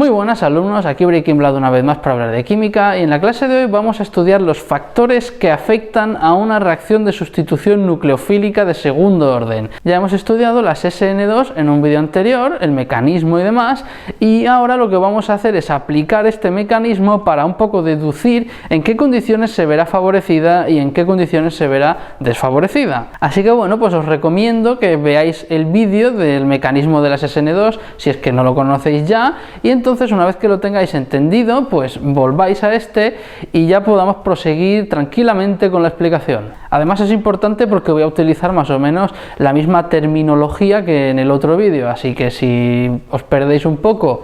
Muy buenas alumnos, aquí Breaking Bad una vez más para hablar de química y en la clase de hoy vamos a estudiar los factores que afectan a una reacción de sustitución nucleofílica de segundo orden. Ya hemos estudiado las SN2 en un vídeo anterior, el mecanismo y demás, y ahora lo que vamos a hacer es aplicar este mecanismo para un poco deducir en qué condiciones se verá favorecida y en qué condiciones se verá desfavorecida. Así que bueno, pues os recomiendo que veáis el vídeo del mecanismo de las SN2 si es que no lo conocéis ya, y entonces una vez que lo tengáis entendido, pues volváis a este y ya podamos proseguir tranquilamente con la explicación. Además es importante porque voy a utilizar más o menos la misma terminología que en el otro vídeo, así que si os perdéis un poco,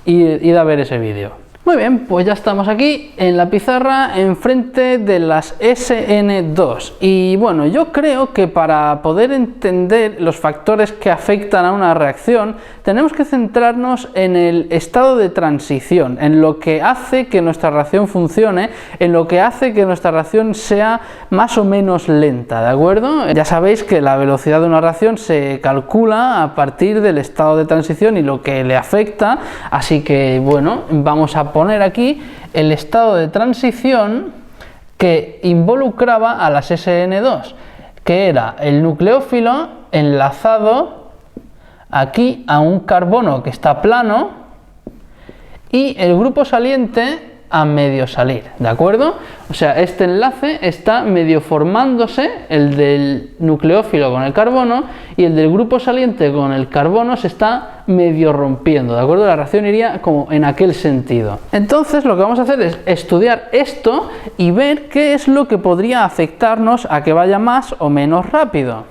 id a ver ese vídeo. Muy bien, pues ya estamos aquí en la pizarra enfrente de las SN2 y bueno, yo creo que para poder entender los factores que afectan a una reacción tenemos que centrarnos en el estado de transición, en lo que hace que nuestra reacción funcione, en lo que hace que nuestra reacción sea más o menos lenta, ¿de acuerdo? Ya sabéis que la velocidad de una reacción se calcula a partir del estado de transición y lo que le afecta, así que bueno, vamos a poner aquí el estado de transición que involucraba a las SN2, que era el nucleófilo enlazado aquí a un carbono que está plano y el grupo saliente a medio salir, ¿de acuerdo? O sea, este enlace está medio formándose, el del nucleófilo con el carbono, y el del grupo saliente con el carbono se está medio rompiendo, ¿de acuerdo? La reacción iría como en aquel sentido. Entonces lo que vamos a hacer es estudiar esto y ver qué es lo que podría afectarnos a que vaya más o menos rápido.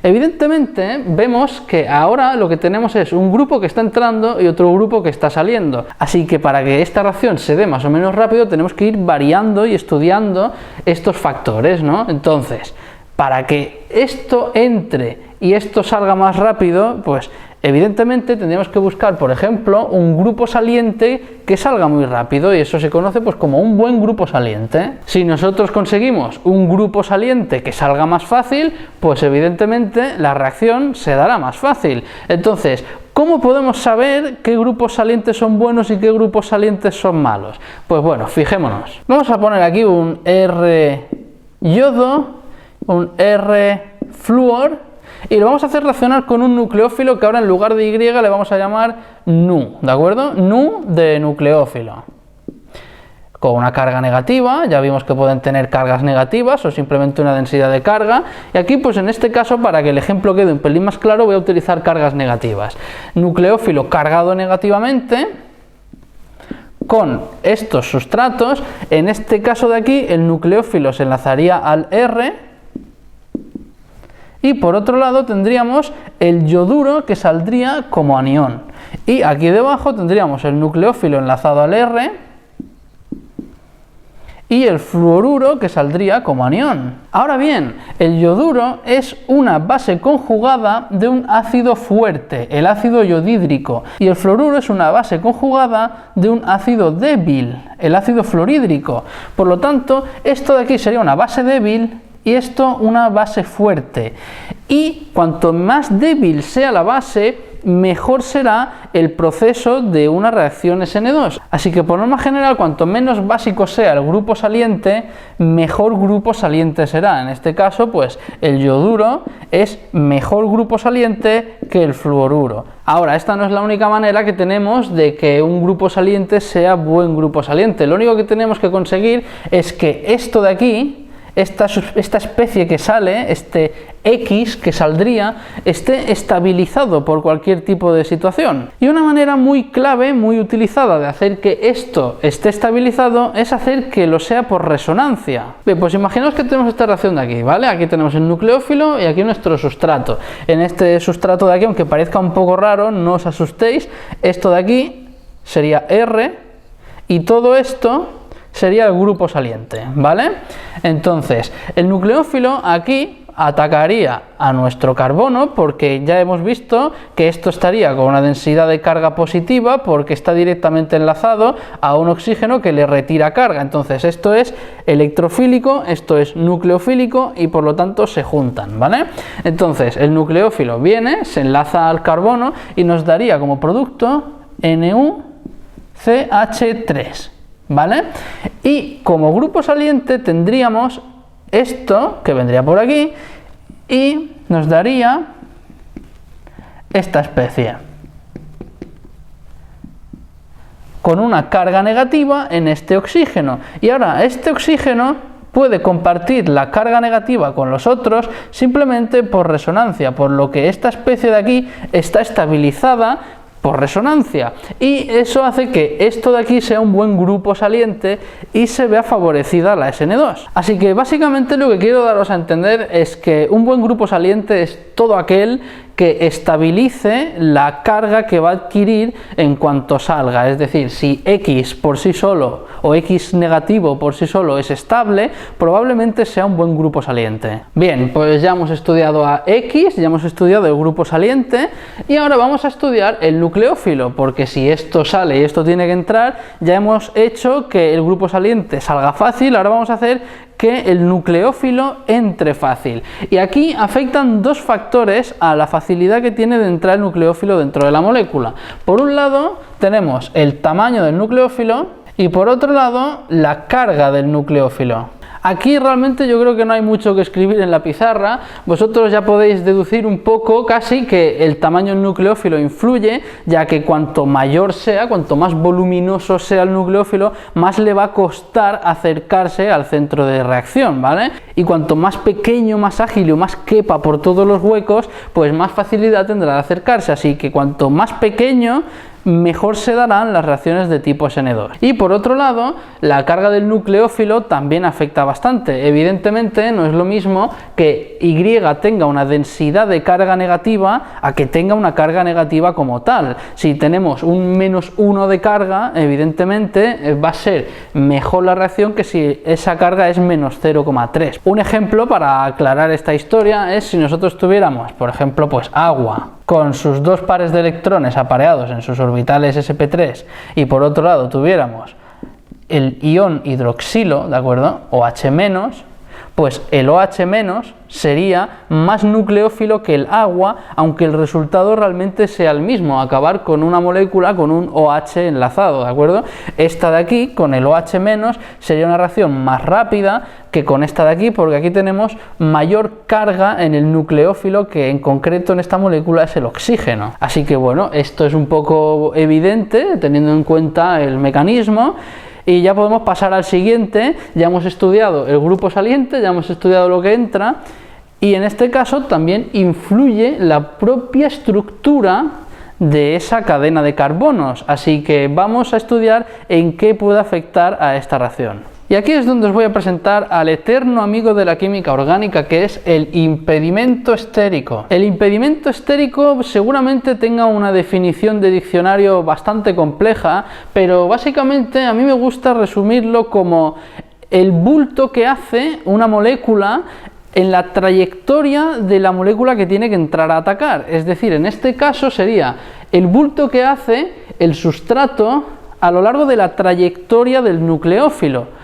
Evidentemente vemos que ahora lo que tenemos es un grupo que está entrando y otro grupo que está saliendo, así que para que esta reacción se dé más o menos rápido tenemos que ir variando y estudiando estos factores, ¿no? Entonces, para que esto entre y esto salga más rápido, pues evidentemente tendríamos que buscar, por ejemplo, un grupo saliente que salga muy rápido y eso se conoce pues como un buen grupo saliente. Si nosotros conseguimos un grupo saliente que salga más fácil, pues evidentemente la reacción se dará más fácil. Entonces, ¿cómo podemos saber qué grupos salientes son buenos y qué grupos salientes son malos? Pues bueno, fijémonos. Vamos a poner aquí un R yodo, un R flúor, y lo vamos a hacer relacionar con un nucleófilo que ahora en lugar de Y le vamos a llamar Nu, ¿de acuerdo? Nu de nucleófilo. Con una carga negativa, ya vimos que pueden tener cargas negativas o simplemente una densidad de carga. Y aquí pues en este caso, para que el ejemplo quede un pelín más claro, voy a utilizar cargas negativas. Nucleófilo cargado negativamente con estos sustratos. En este caso de aquí el nucleófilo se enlazaría al R. Y por otro lado tendríamos el yoduro que saldría como anión. Y aquí debajo tendríamos el nucleófilo enlazado al R y el fluoruro que saldría como anión. Ahora bien, el yoduro es una base conjugada de un ácido fuerte, el ácido yodhídrico, y el fluoruro es una base conjugada de un ácido débil, el ácido fluorhídrico. Por lo tanto, esto de aquí sería una base débil y esto una base fuerte, y cuanto más débil sea la base, mejor será el proceso de una reacción SN2. Así que por norma general, cuanto menos básico sea el grupo saliente, mejor grupo saliente será. En este caso, pues el yoduro es mejor grupo saliente que el fluoruro. Ahora, esta no es la única manera que tenemos de que un grupo saliente sea buen grupo saliente. Lo único que tenemos que conseguir es que esto de aquí, esta especie que sale, este X que saldría, esté estabilizado por cualquier tipo de situación. Y una manera muy clave, muy utilizada de hacer que esto esté estabilizado es hacer que lo sea por resonancia. Bien, pues imaginaos que tenemos esta reacción de aquí, ¿vale? Aquí tenemos el nucleófilo y aquí nuestro sustrato. En este sustrato de aquí, aunque parezca un poco raro, no os asustéis, esto de aquí sería R y todo esto sería el grupo saliente, ¿vale? Entonces, el nucleófilo aquí atacaría a nuestro carbono porque ya hemos visto que esto estaría con una densidad de carga positiva porque está directamente enlazado a un oxígeno que le retira carga. Entonces esto es electrofílico, esto es nucleofílico y por lo tanto se juntan, ¿vale? Entonces el nucleófilo viene, se enlaza al carbono y nos daría como producto NU CH3, ¿vale? Y como grupo saliente tendríamos esto, que vendría por aquí, y nos daría esta especie, con una carga negativa en este oxígeno. Y ahora este oxígeno puede compartir la carga negativa con los otros simplemente por resonancia, por lo que esta especie de aquí está estabilizada por resonancia, y eso hace que esto de aquí sea un buen grupo saliente y se vea favorecida la SN2. Así que básicamente lo que quiero daros a entender es que un buen grupo saliente es todo aquel que estabilice la carga que va a adquirir en cuanto salga. Es decir, si X por sí solo o X negativo por sí solo es estable, probablemente sea un buen grupo saliente. Bien, pues ya hemos estudiado a X, ya hemos estudiado el grupo saliente, y ahora vamos a estudiar el nucleófilo, porque si esto sale y esto tiene que entrar, ya hemos hecho que el grupo saliente salga fácil, ahora vamos a hacer que el nucleófilo entre fácil. Y aquí afectan dos factores a la facilidad que tiene de entrar el nucleófilo dentro de la molécula. Por un lado tenemos el tamaño del nucleófilo y por otro lado la carga del nucleófilo. Aquí realmente yo creo que no hay mucho que escribir en la pizarra, vosotros ya podéis deducir un poco casi que el tamaño del nucleófilo influye, ya que cuanto mayor sea, cuanto más voluminoso sea el nucleófilo, más le va a costar acercarse al centro de reacción, ¿vale? Y cuanto más pequeño, más ágil o más quepa por todos los huecos, pues más facilidad tendrá de acercarse, así que cuanto más pequeño, mejor se darán las reacciones de tipo SN2. Y por otro lado, la carga del nucleófilo también afecta bastante. Evidentemente no es lo mismo que Y tenga una densidad de carga negativa a que tenga una carga negativa como tal. Si tenemos un -1 de carga, evidentemente va a ser mejor la reacción que si esa carga es -0,3. Un ejemplo para aclarar esta historia es si nosotros tuviéramos, por ejemplo, pues agua con sus dos pares de electrones apareados en sus orbitales sp3 y por otro lado tuviéramos el ion hidroxilo, ¿de acuerdo? OH-, pues el OH- sería más nucleófilo que el agua, aunque el resultado realmente sea el mismo, acabar con una molécula con un OH enlazado, ¿de acuerdo? Esta de aquí, con el OH- sería una reacción más rápida que con esta de aquí, porque aquí tenemos mayor carga en el nucleófilo, que en concreto en esta molécula es el oxígeno. Así que bueno, esto es un poco evidente, teniendo en cuenta el mecanismo. Y ya podemos pasar al siguiente. Ya hemos estudiado el grupo saliente, ya hemos estudiado lo que entra, y en este caso también influye la propia estructura de esa cadena de carbonos, así que vamos a estudiar en qué puede afectar a esta reacción. Y aquí es donde os voy a presentar al eterno amigo de la química orgánica, que es el impedimento estérico. El impedimento estérico seguramente tenga una definición de diccionario bastante compleja, pero básicamente a mí me gusta resumirlo como el bulto que hace una molécula en la trayectoria de la molécula que tiene que entrar a atacar. Es decir, en este caso sería el bulto que hace el sustrato a lo largo de la trayectoria del nucleófilo.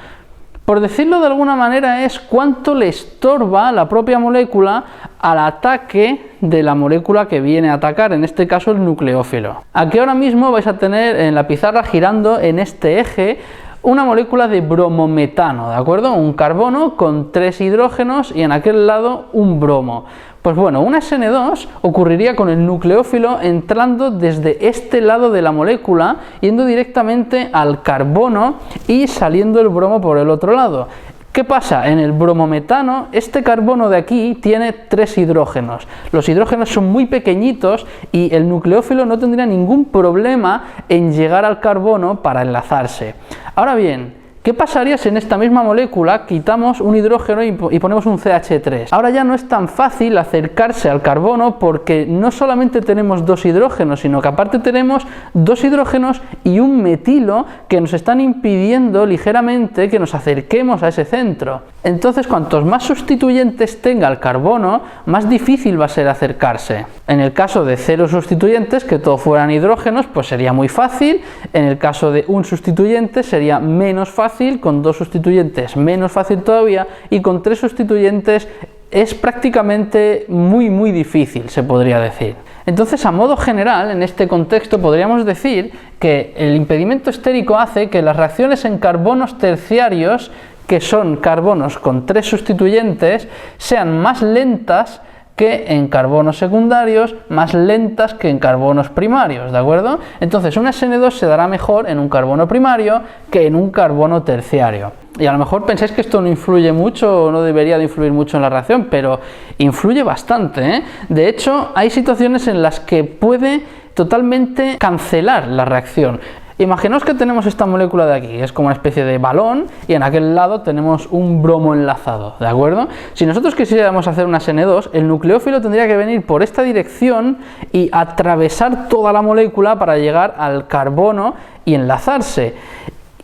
Por decirlo de alguna manera, es cuánto le estorba la propia molécula al ataque de la molécula que viene a atacar, en este caso el nucleófilo. Aquí ahora mismo vais a tener en la pizarra, girando en este eje, una molécula de bromometano, ¿de acuerdo? Un carbono con 3 hidrógenos y en aquel lado un bromo. Pues bueno, una SN2 ocurriría con el nucleófilo entrando desde este lado de la molécula, yendo directamente al carbono y saliendo el bromo por el otro lado. ¿Qué pasa? En el bromometano, este carbono de aquí tiene 3 hidrógenos. Los hidrógenos son muy pequeñitos y el nucleófilo no tendría ningún problema en llegar al carbono para enlazarse. Ahora bien, ¿qué pasaría si en esta misma molécula quitamos un hidrógeno y ponemos un CH3? Ahora ya no es tan fácil acercarse al carbono, porque no solamente tenemos 2 hidrógenos, sino que aparte tenemos 2 hidrógenos y un metilo que nos están impidiendo ligeramente que nos acerquemos a ese centro. Entonces, cuantos más sustituyentes tenga el carbono, más difícil va a ser acercarse. En el caso de 0 sustituyentes, que todos fueran hidrógenos, pues sería muy fácil. En el caso de un sustituyente sería menos fácil, con 2 sustituyentes menos fácil todavía, y con 3 sustituyentes es prácticamente muy difícil, se podría decir. Entonces, a modo general, en este contexto podríamos decir que el impedimento estérico hace que las reacciones en carbonos terciarios, que son carbonos con 3 sustituyentes, sean más lentas que en carbonos secundarios, más lentas que en carbonos primarios, ¿de acuerdo? Entonces un SN2 se dará mejor en un carbono primario que en un carbono terciario. Y a lo mejor pensáis que esto no influye mucho o no debería de influir mucho en la reacción, pero influye bastante, ¿eh? De hecho, hay situaciones en las que puede totalmente cancelar la reacción. Imaginaos que tenemos esta molécula de aquí, es como una especie de balón, y en aquel lado tenemos un bromo enlazado, ¿de acuerdo? Si nosotros quisiéramos hacer una SN2, el nucleófilo tendría que venir por esta dirección y atravesar toda la molécula para llegar al carbono y enlazarse.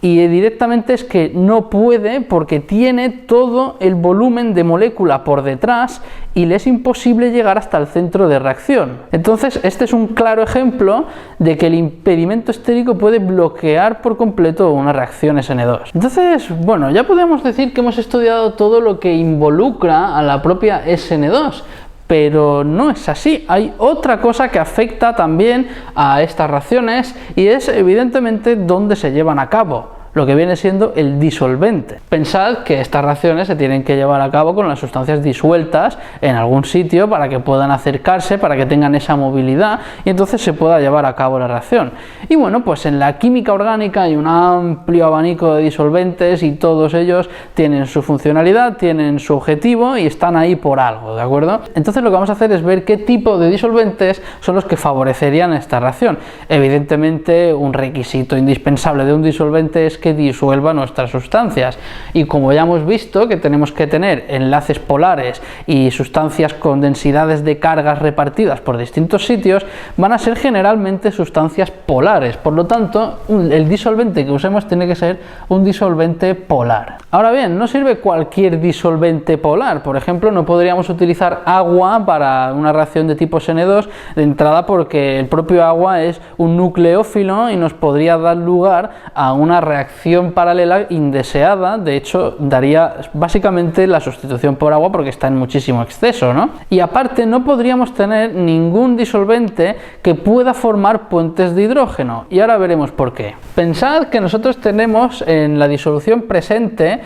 Y directamente es que no puede porque tiene todo el volumen de molécula por detrás y le es imposible llegar hasta el centro de reacción. Entonces este es un claro ejemplo de que el impedimento estérico puede bloquear por completo una reacción SN2. Entonces, bueno, ya podemos decir que hemos estudiado todo lo que involucra a la propia SN2. Pero no es así, hay otra cosa que afecta también a estas reacciones y es evidentemente dónde se llevan a cabo, lo que viene siendo el disolvente. Pensad que estas reacciones se tienen que llevar a cabo con las sustancias disueltas en algún sitio para que puedan acercarse, para que tengan esa movilidad y entonces se pueda llevar a cabo la reacción. Y bueno, pues en la química orgánica hay un amplio abanico de disolventes y todos ellos tienen su funcionalidad, tienen su objetivo y están ahí por algo, ¿de acuerdo? Entonces lo que vamos a hacer es ver qué tipo de disolventes son los que favorecerían esta reacción. Evidentemente, un requisito indispensable de un disolvente es que disuelva nuestras sustancias, y como ya hemos visto que tenemos que tener enlaces polares y sustancias con densidades de cargas repartidas por distintos sitios, van a ser generalmente sustancias polares. Por lo tanto, el disolvente que usemos tiene que ser un disolvente polar. Ahora bien, no sirve cualquier disolvente polar. Por ejemplo, no podríamos utilizar agua para una reacción de tipo SN2 de entrada, porque el propio agua es un nucleófilo y nos podría dar lugar a una reacción paralela indeseada. De hecho, daría básicamente la sustitución por agua porque está en muchísimo exceso, ¿no? Y aparte no podríamos tener ningún disolvente que pueda formar puentes de hidrógeno, y ahora veremos por qué. Pensad que nosotros tenemos en la disolución presente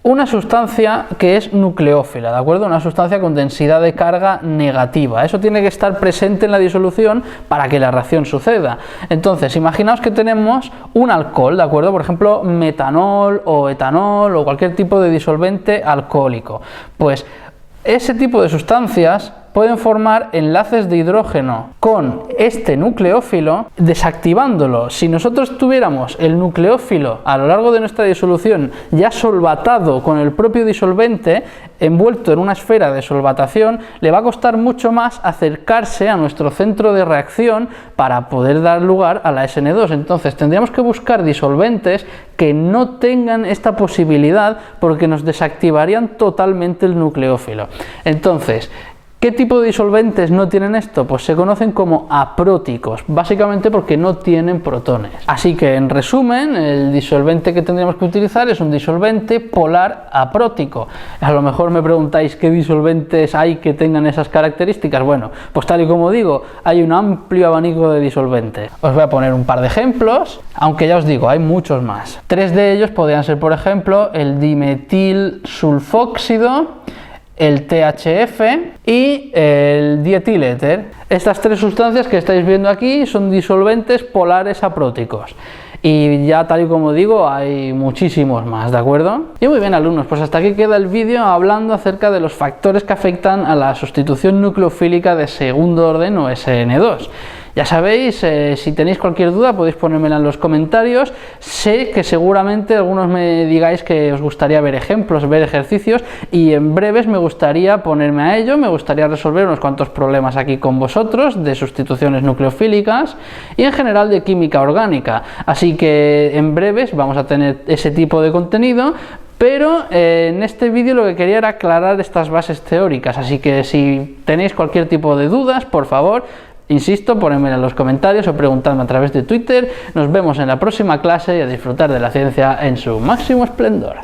una sustancia que es nucleófila, ¿de acuerdo? Una sustancia con densidad de carga negativa. Eso tiene que estar presente en la disolución para que la reacción suceda. Entonces, imaginaos que tenemos un alcohol, ¿de acuerdo? Por ejemplo, metanol o etanol o cualquier tipo de disolvente alcohólico. Pues ese tipo de sustancias pueden formar enlaces de hidrógeno con este nucleófilo, desactivándolo. Si nosotros tuviéramos el nucleófilo a lo largo de nuestra disolución ya solvatado con el propio disolvente, envuelto en una esfera de solvatación, le va a costar mucho más acercarse a nuestro centro de reacción para poder dar lugar a la SN2. Entonces tendríamos que buscar disolventes que no tengan esta posibilidad porque nos desactivarían totalmente el nucleófilo. Entonces, ¿qué tipo de disolventes no tienen esto? Pues se conocen como apróticos, básicamente porque no tienen protones. Así que, en resumen, el disolvente que tendríamos que utilizar es un disolvente polar aprótico. A lo mejor me preguntáis qué disolventes hay que tengan esas características. Bueno, pues tal y como digo, hay un amplio abanico de disolventes. Os voy a poner un par de ejemplos, aunque ya os digo, hay muchos más. 3 de ellos podrían ser, por ejemplo, el dimetil sulfóxido, el THF y el dietiléter. Estas 3 sustancias que estáis viendo aquí son disolventes polares apróticos. Y ya, tal y como digo, hay muchísimos más, ¿de acuerdo? Y muy bien, alumnos, pues hasta aquí queda el vídeo hablando acerca de los factores que afectan a la sustitución nucleofílica de segundo orden o SN2. Ya sabéis, si tenéis cualquier duda podéis ponérmela en los comentarios. Sé que seguramente algunos me digáis que os gustaría ver ejemplos, ver ejercicios, y en breves me gustaría ponerme a ello. Me gustaría resolver unos cuantos problemas aquí con vosotros de sustituciones nucleofílicas y en general de química orgánica. Así que en breves vamos a tener ese tipo de contenido. Pero en este vídeo lo que quería era aclarar estas bases teóricas, así que si tenéis cualquier tipo de dudas, por favor, insisto, ponedmela en los comentarios o preguntadme a través de Twitter. Nos vemos en la próxima clase y a disfrutar de la ciencia en su máximo esplendor.